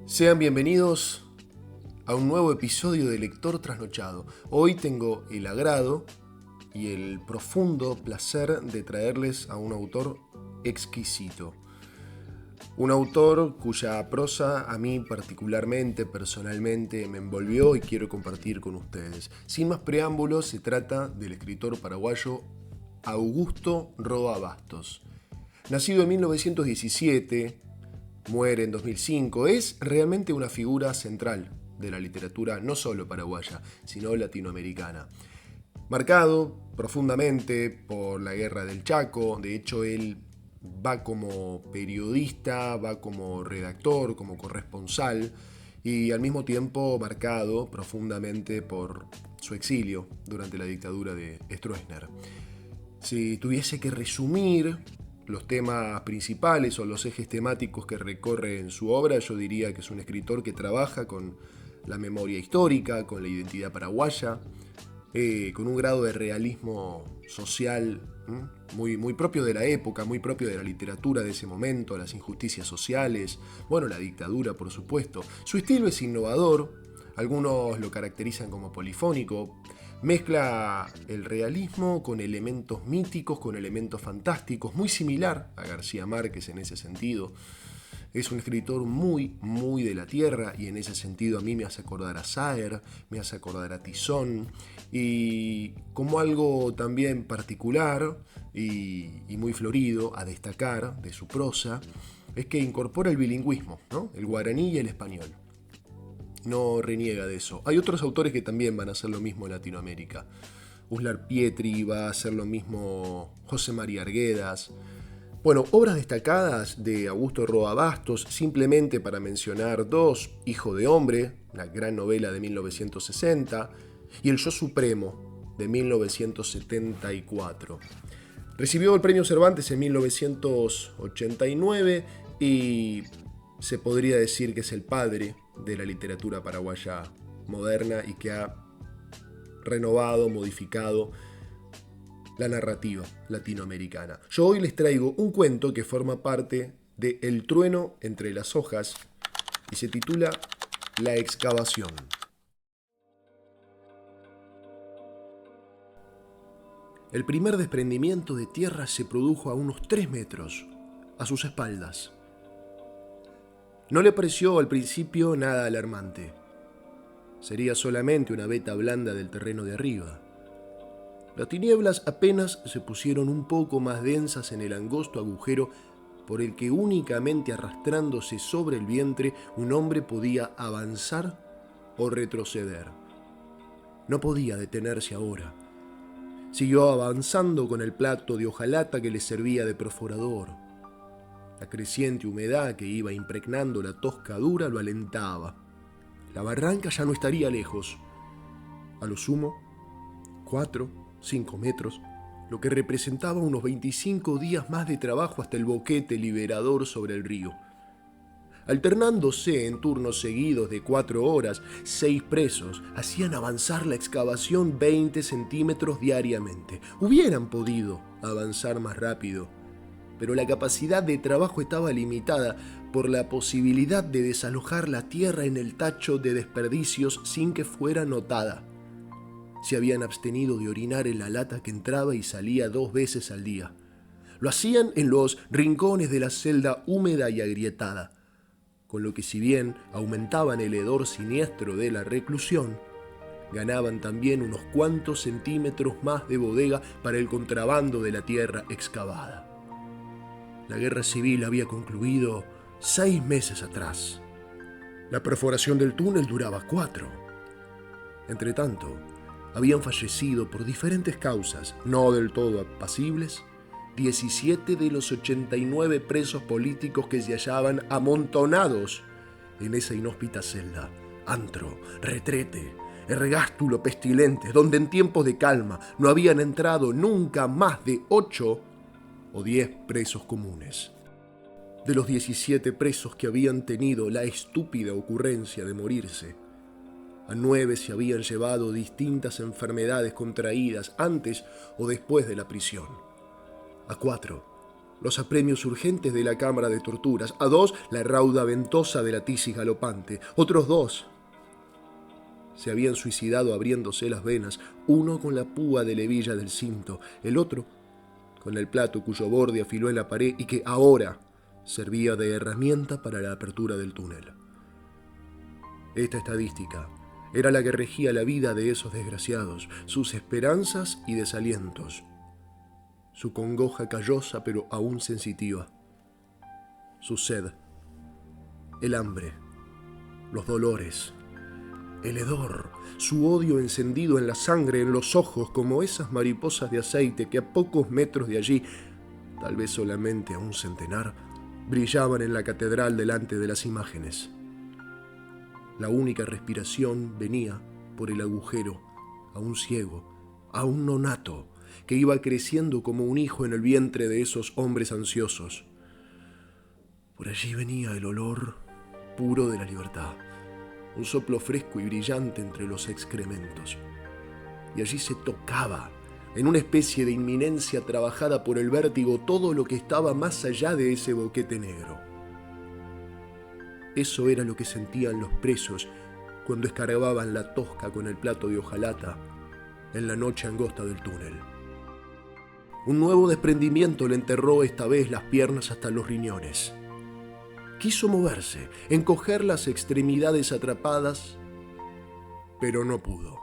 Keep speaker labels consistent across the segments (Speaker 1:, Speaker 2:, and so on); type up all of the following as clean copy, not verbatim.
Speaker 1: Sean bienvenidos a un nuevo episodio de Lector Trasnochado. Hoy tengo el agrado y el profundo placer de traerles a un autor exquisito. Un autor cuya prosa a mí particularmente, personalmente, me envolvió y quiero compartir con ustedes. Sin más preámbulos, se trata del escritor paraguayo Augusto Roa Bastos. Nacido en 1917, muere en 2005, es realmente una figura central de la literatura no solo paraguaya, sino latinoamericana. Marcado profundamente por la Guerra del Chaco, de hecho él va como periodista, va como redactor, como corresponsal y al mismo tiempo marcado profundamente por su exilio durante la dictadura de Stroessner. Si tuviese que resumir los temas principales o los ejes temáticos que recorre en su obra, yo diría que es un escritor que trabaja con la memoria histórica, con la identidad paraguaya, con un grado de realismo social muy propio de la época, muy propio de la literatura de ese momento, las injusticias sociales, bueno, la dictadura, por supuesto. Su estilo es innovador, algunos lo caracterizan como polifónico, mezcla el realismo con elementos míticos, con elementos fantásticos, muy similar a García Márquez en ese sentido. Es un escritor muy de la tierra y en ese sentido a mí me hace acordar a Saer, me hace acordar a Tizón y como algo también particular y muy florido a destacar de su prosa es que incorpora el bilingüismo, ¿no? El guaraní y el español. No reniega de eso. Hay otros autores que también van a hacer lo mismo en Latinoamérica. Uslar Pietri, va a hacer lo mismo José María Arguedas. Bueno, obras destacadas de Augusto Roa Bastos, simplemente para mencionar dos: Hijo de Hombre, la gran novela de 1960, y El Yo Supremo, de 1974. Recibió el premio Cervantes en 1989 y se podría decir que es el padre de la literatura paraguaya moderna y que ha renovado, modificado la narrativa latinoamericana. Yo hoy les traigo un cuento que forma parte de El trueno entre las hojas y se titula La excavación. El primer desprendimiento de tierra se produjo a unos 3 metros, a sus espaldas. No le pareció al principio nada alarmante. Sería solamente una veta blanda del terreno de arriba. Las tinieblas apenas se pusieron un poco más densas en el angosto agujero por el que únicamente arrastrándose sobre el vientre un hombre podía avanzar o retroceder. No podía detenerse ahora. Siguió avanzando con el plato de hojalata que le servía de perforador. La creciente humedad que iba impregnando la toscadura lo alentaba. La barranca ya no estaría lejos. A lo sumo, 4, 5 metros, lo que representaba unos 25 días más de trabajo hasta el boquete liberador sobre el río. Alternándose en turnos seguidos de 4 horas, 6 presos hacían avanzar la excavación 20 centímetros diariamente. Hubieran podido avanzar más rápido, pero la capacidad de trabajo estaba limitada por la posibilidad de desalojar la tierra en el tacho de desperdicios sin que fuera notada. Se habían abstenido de orinar en la lata que entraba y salía 2 veces al día. Lo hacían en los rincones de la celda húmeda y agrietada, con lo que si bien aumentaban el hedor siniestro de la reclusión, ganaban también unos cuantos centímetros más de bodega para el contrabando de la tierra excavada. La guerra civil había concluido 6 meses atrás. La perforación del túnel duraba 4. Entretanto, habían fallecido por diferentes causas, no del todo apacibles, 17 de los 89 presos políticos que se hallaban amontonados en esa inhóspita celda, antro, retrete, ergástulo pestilente, donde en tiempos de calma no habían entrado nunca más de 8 o 10 presos comunes. De los 17 presos que habían tenido la estúpida ocurrencia de morirse, a 9 se habían llevado distintas enfermedades contraídas antes o después de la prisión. A 4 los apremios urgentes de la cámara de torturas, a 2 la rauda ventosa de la tisis galopante, otros 2 se habían suicidado abriéndose las venas, uno con la púa de la hebilla del cinto, el otro con el plato cuyo borde afiló en la pared y que ahora servía de herramienta para la apertura del túnel. Esta estadística era la que regía la vida de esos desgraciados, sus esperanzas y desalientos, su congoja callosa pero aún sensitiva, su sed, el hambre, los dolores, el hedor, su odio encendido en la sangre, en los ojos, como esas mariposas de aceite que a pocos metros de allí, tal vez solamente a un centenar, brillaban en la catedral delante de las imágenes. La única respiración venía por el agujero, a un ciego, a un nonato, que iba creciendo como un hijo en el vientre de esos hombres ansiosos. Por allí venía el olor puro de la libertad, un soplo fresco y brillante entre los excrementos. Y allí se tocaba, en una especie de inminencia trabajada por el vértigo, todo lo que estaba más allá de ese boquete negro. Eso era lo que sentían los presos cuando escarbaban la tosca con el plato de hojalata en la noche angosta del túnel. Un nuevo desprendimiento le enterró esta vez las piernas hasta los riñones. Quiso moverse, encoger las extremidades atrapadas, pero no pudo.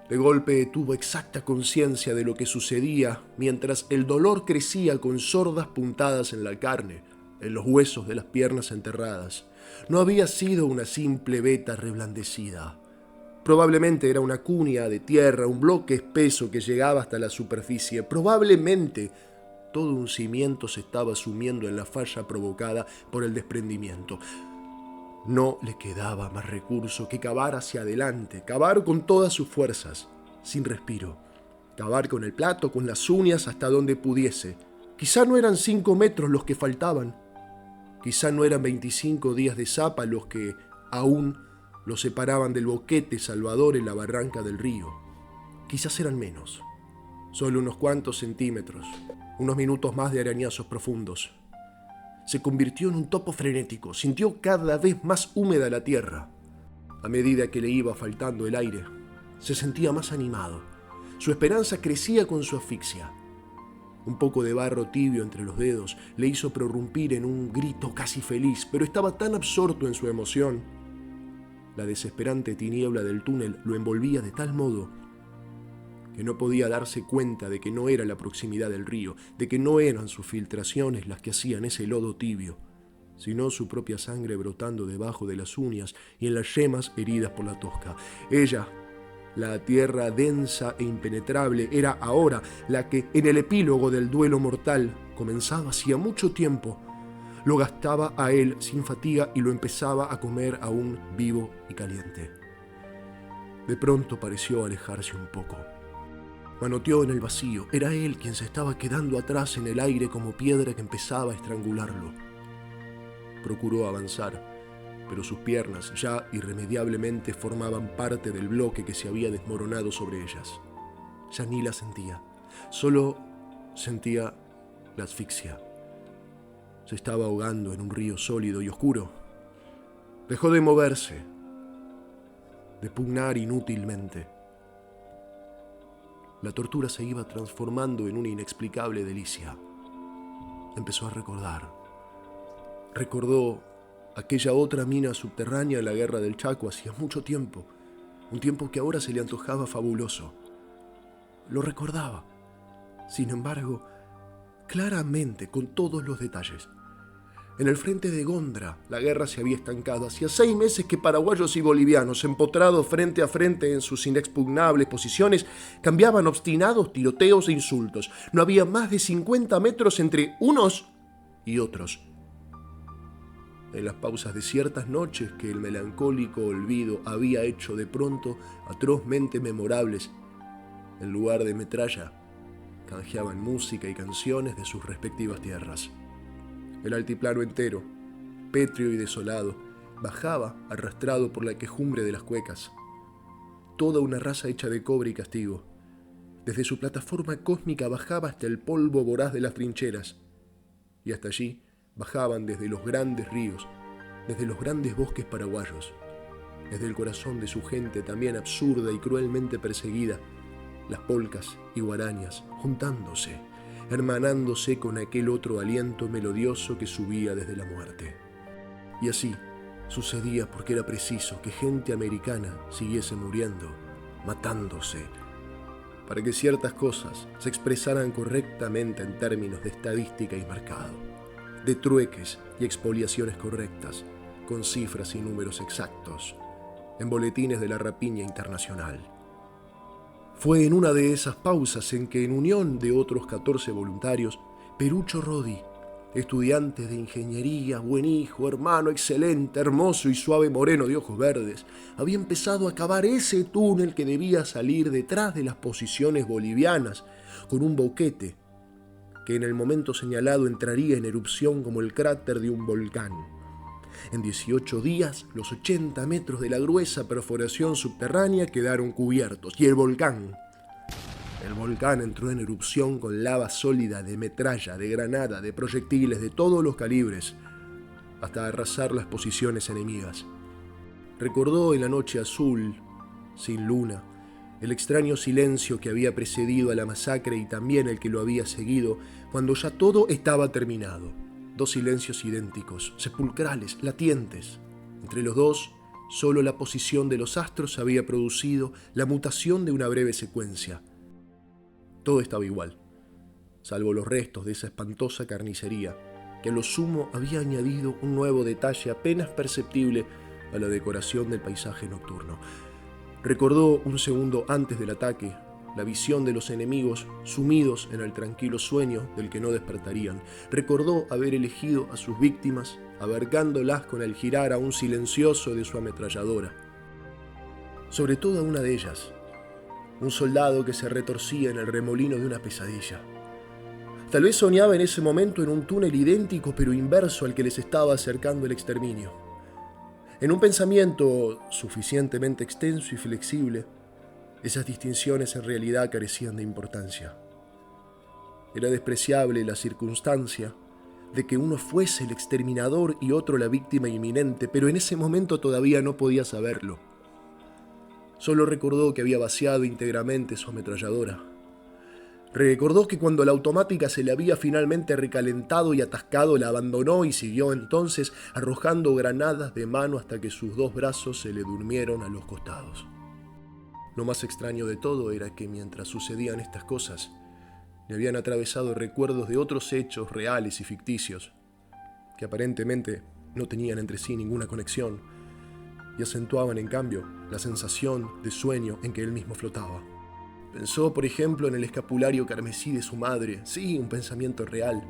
Speaker 1: De golpe tuvo exacta conciencia de lo que sucedía mientras el dolor crecía con sordas puntadas en la carne, en los huesos de las piernas enterradas. No había sido una simple veta reblandecida. Probablemente era una cuña de tierra, un bloque espeso que llegaba hasta la superficie. Probablemente todo un cimiento se estaba sumiendo en la falla provocada por el desprendimiento. No le quedaba más recurso que cavar hacia adelante, cavar con todas sus fuerzas, sin respiro. Cavar con el plato, con las uñas, hasta donde pudiese. Quizá no eran 5 metros los que faltaban. Quizá no eran 25 días de zapa los que aún lo separaban del boquete salvador en la barranca del río. Quizás eran menos, solo unos cuantos centímetros, unos minutos más de arañazos profundos. Se convirtió en un topo frenético, sintió cada vez más húmeda la tierra. A medida que le iba faltando el aire, se sentía más animado. Su esperanza crecía con su asfixia. Un poco de barro tibio entre los dedos le hizo prorrumpir en un grito casi feliz, pero estaba tan absorto en su emoción. La desesperante tiniebla del túnel lo envolvía de tal modo que no podía darse cuenta de que no era la proximidad del río, de que no eran sus filtraciones las que hacían ese lodo tibio, sino su propia sangre brotando debajo de las uñas y en las yemas heridas por la tosca. Ella, la tierra densa e impenetrable, era ahora la que, en el epílogo del duelo mortal, comenzado hacía mucho tiempo, lo gastaba a él sin fatiga y lo empezaba a comer aún vivo y caliente. De pronto pareció alejarse un poco. Manoteó en el vacío. Era él quien se estaba quedando atrás en el aire como piedra que empezaba a estrangularlo. Procuró avanzar, pero sus piernas ya irremediablemente formaban parte del bloque que se había desmoronado sobre ellas. Ya ni la sentía, solo sentía la asfixia. Se estaba ahogando en un río sólido y oscuro. Dejó de moverse, de pugnar inútilmente. La tortura se iba transformando en una inexplicable delicia. Empezó a recordar. Recordó aquella otra mina subterránea en la guerra del Chaco hacía mucho tiempo, un tiempo que ahora se le antojaba fabuloso. Lo recordaba, sin embargo, claramente, con todos los detalles. En el frente de Gondra, la guerra se había estancado. Hacía 6 meses que paraguayos y bolivianos, empotrados frente a frente en sus inexpugnables posiciones, cambiaban obstinados tiroteos e insultos. No había más de 50 metros entre unos y otros. En las pausas de ciertas noches que el melancólico olvido había hecho de pronto atrozmente memorables, en lugar de metralla, canjeaban música y canciones de sus respectivas tierras. El altiplano entero, pétreo y desolado, bajaba arrastrado por la quejumbre de las cuecas. Toda una raza hecha de cobre y castigo. Desde su plataforma cósmica bajaba hasta el polvo voraz de las trincheras. y hasta allí bajaban desde los grandes ríos, desde los grandes bosques paraguayos, desde el corazón de su gente también absurda y cruelmente perseguida, las polcas y guarañas juntándose, hermanándose con aquel otro aliento melodioso que subía desde la muerte. Y así sucedía porque era preciso que gente americana siguiese muriendo, matándose, para que ciertas cosas se expresaran correctamente en términos de estadística y mercado, de trueques y expoliaciones correctas, con cifras y números exactos, en boletines de la rapiña internacional. Fue en una de esas pausas en que, en unión de otros 14 voluntarios, Perucho Rodi, estudiante de ingeniería, buen hijo, hermano excelente, hermoso y suave moreno de ojos verdes, había empezado a cavar ese túnel que debía salir detrás de las posiciones bolivianas, con un boquete que en el momento señalado entraría en erupción como el cráter de un volcán. En 18 días, los 80 metros de la gruesa perforación subterránea quedaron cubiertos, y el volcán entró en erupción con lava sólida de metralla, de granada, de proyectiles de todos los calibres, hasta arrasar las posiciones enemigas. Recordó en la noche azul, sin luna, el extraño silencio que había precedido a la masacre y también el que lo había seguido, cuando ya todo estaba terminado. Dos silencios idénticos, sepulcrales, latientes. Entre los dos, solo la posición de los astros había producido la mutación de una breve secuencia. Todo estaba igual, salvo los restos de esa espantosa carnicería, que a lo sumo había añadido un nuevo detalle apenas perceptible a la decoración del paisaje nocturno. Recordó un segundo antes del ataque la visión de los enemigos sumidos en el tranquilo sueño del que no despertarían. Recordó haber elegido a sus víctimas, abarcándolas con el girar aún silencioso de su ametralladora. Sobre todo a una de ellas, un soldado que se retorcía en el remolino de una pesadilla. Tal vez soñaba en ese momento en un túnel idéntico pero inverso al que les estaba acercando el exterminio. En un pensamiento suficientemente extenso y flexible, esas distinciones en realidad carecían de importancia. Era despreciable la circunstancia de que uno fuese el exterminador y otro la víctima inminente, pero en ese momento todavía no podía saberlo. Solo recordó que había vaciado íntegramente su ametralladora. Recordó que cuando la automática se le había finalmente recalentado y atascado, la abandonó y siguió entonces arrojando granadas de mano hasta que sus dos brazos se le durmieron a los costados. Lo más extraño de todo era que mientras sucedían estas cosas, le habían atravesado recuerdos de otros hechos reales y ficticios, que aparentemente no tenían entre sí ninguna conexión, y acentuaban en cambio la sensación de sueño en que él mismo flotaba. Pensó, por ejemplo, en el escapulario carmesí de su madre, sí, un pensamiento real.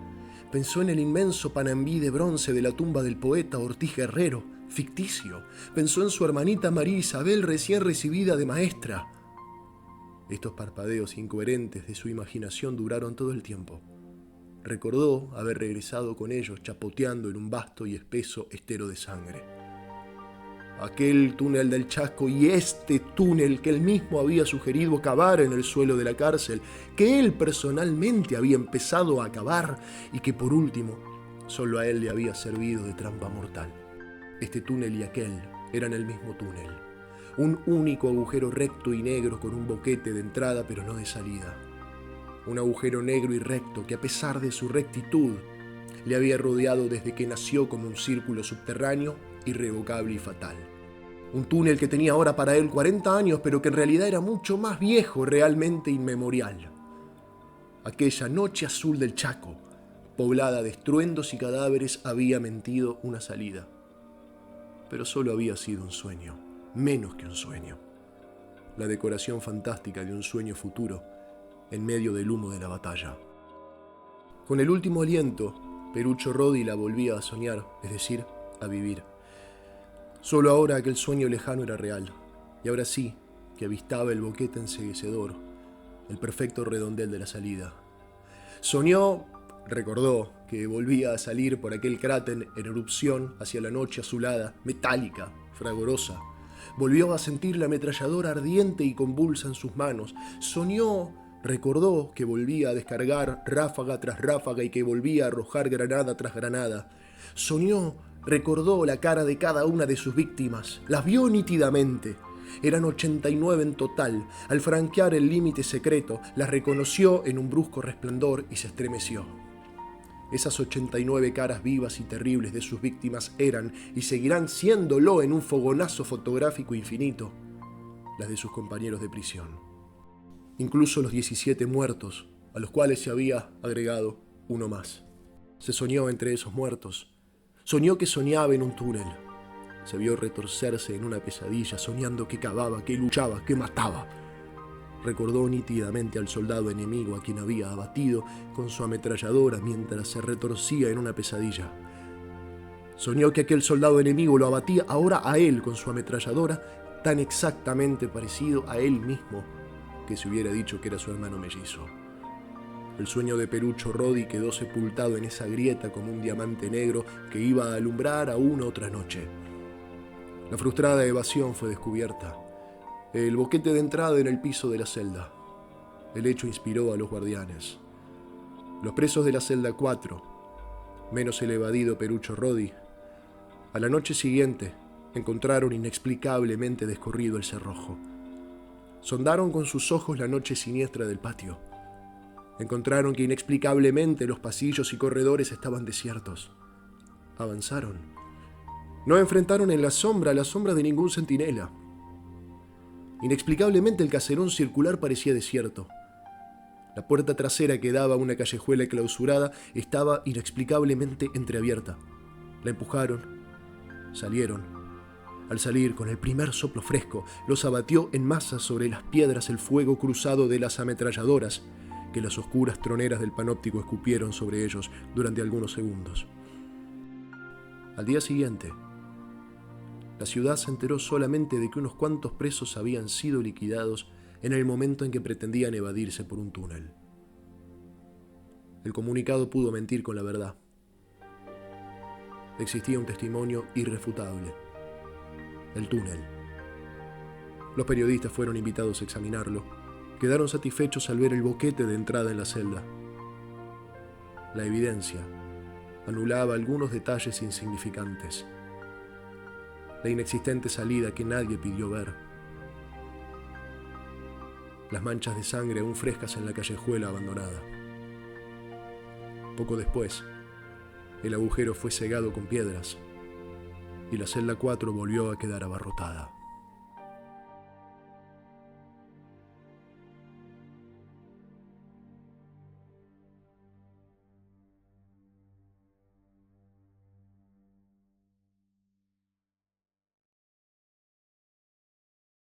Speaker 1: Pensó en el inmenso panambí de bronce de la tumba del poeta Ortiz Guerrero, ficticio. Pensó en su hermanita María Isabel recién recibida de maestra. Estos parpadeos incoherentes de su imaginación duraron todo el tiempo. Recordó haber regresado con ellos chapoteando en un vasto y espeso estero de sangre. Aquel túnel del Chaco y este túnel que él mismo había sugerido cavar en el suelo de la cárcel, que él personalmente había empezado a cavar y que por último solo a él le había servido de trampa mortal. Este túnel y aquel eran el mismo túnel, un único agujero recto y negro con un boquete de entrada pero no de salida. Un agujero negro y recto que a pesar de su rectitud le había rodeado desde que nació como un círculo subterráneo irrevocable y fatal. Un túnel que tenía ahora para él 40 años, pero que en realidad era mucho más viejo, realmente inmemorial. Aquella noche azul del Chaco, poblada de estruendos y cadáveres, había mentido una salida. Pero solo había sido un sueño, menos que un sueño. La decoración fantástica de un sueño futuro en medio del humo de la batalla. Con el último aliento, Perucho Rodi la volvía a soñar, es decir, a vivir. Solo ahora aquel sueño lejano era real, y ahora sí que avistaba el boquete enceguecedor, el perfecto redondel de la salida. Soñó, recordó, que volvía a salir por aquel cráter en erupción hacia la noche azulada, metálica, fragorosa. Volvió a sentir la ametralladora ardiente y convulsa en sus manos. Soñó, Recordó que volvía a descargar ráfaga tras ráfaga y que volvía a arrojar granada tras granada. Soñó, recordó la cara de cada una de sus víctimas. Las vio nítidamente. Eran 89 en total. Al franquear el límite secreto, las reconoció en un brusco resplandor y se estremeció. Esas 89 caras vivas y terribles de sus víctimas eran, y seguirán siéndolo en un fogonazo fotográfico infinito, las de sus compañeros de prisión. Incluso los 17 muertos, a los cuales se había agregado uno más. Se soñó entre esos muertos. Soñó que soñaba en un túnel. Se vio retorcerse en una pesadilla, soñando que cavaba, que luchaba, que mataba. Recordó nítidamente al soldado enemigo a quien había abatido con su ametralladora mientras se retorcía en una pesadilla. Soñó que aquel soldado enemigo lo abatía ahora a él con su ametralladora, tan exactamente parecido a él mismo que se hubiera dicho que era su hermano mellizo. El sueño de Perucho Rodi quedó sepultado en esa grieta como un diamante negro que iba a alumbrar aún otra noche. La frustrada evasión fue descubierta. El boquete de entrada en el piso de la celda. El hecho inspiró a los guardianes. Los presos de la celda 4, menos el evadido Perucho Rodi, a la noche siguiente encontraron inexplicablemente descorrido el cerrojo. Sondaron con sus ojos la noche siniestra del patio. Encontraron que inexplicablemente los pasillos y corredores estaban desiertos. Avanzaron. No enfrentaron en la sombra de ningún centinela. Inexplicablemente el caserón circular parecía desierto. La puerta trasera que daba a una callejuela clausurada estaba inexplicablemente entreabierta. La empujaron. Salieron. Al salir, con el primer soplo fresco, los abatió en masa sobre las piedras el fuego cruzado de las ametralladoras que las oscuras troneras del panóptico escupieron sobre ellos durante algunos segundos. Al día siguiente, la ciudad se enteró solamente de que unos cuantos presos habían sido liquidados en el momento en que pretendían evadirse por un túnel. El comunicado pudo mentir con la verdad. Existía un testimonio irrefutable: el túnel. Los periodistas fueron invitados a examinarlo. Quedaron satisfechos al ver el boquete de entrada en la celda. La evidencia anulaba algunos detalles insignificantes. La inexistente salida que nadie pidió ver. Las manchas de sangre aún frescas en la callejuela abandonada. Poco después, el agujero fue cegado con piedras y la celda 4 volvió a quedar abarrotada.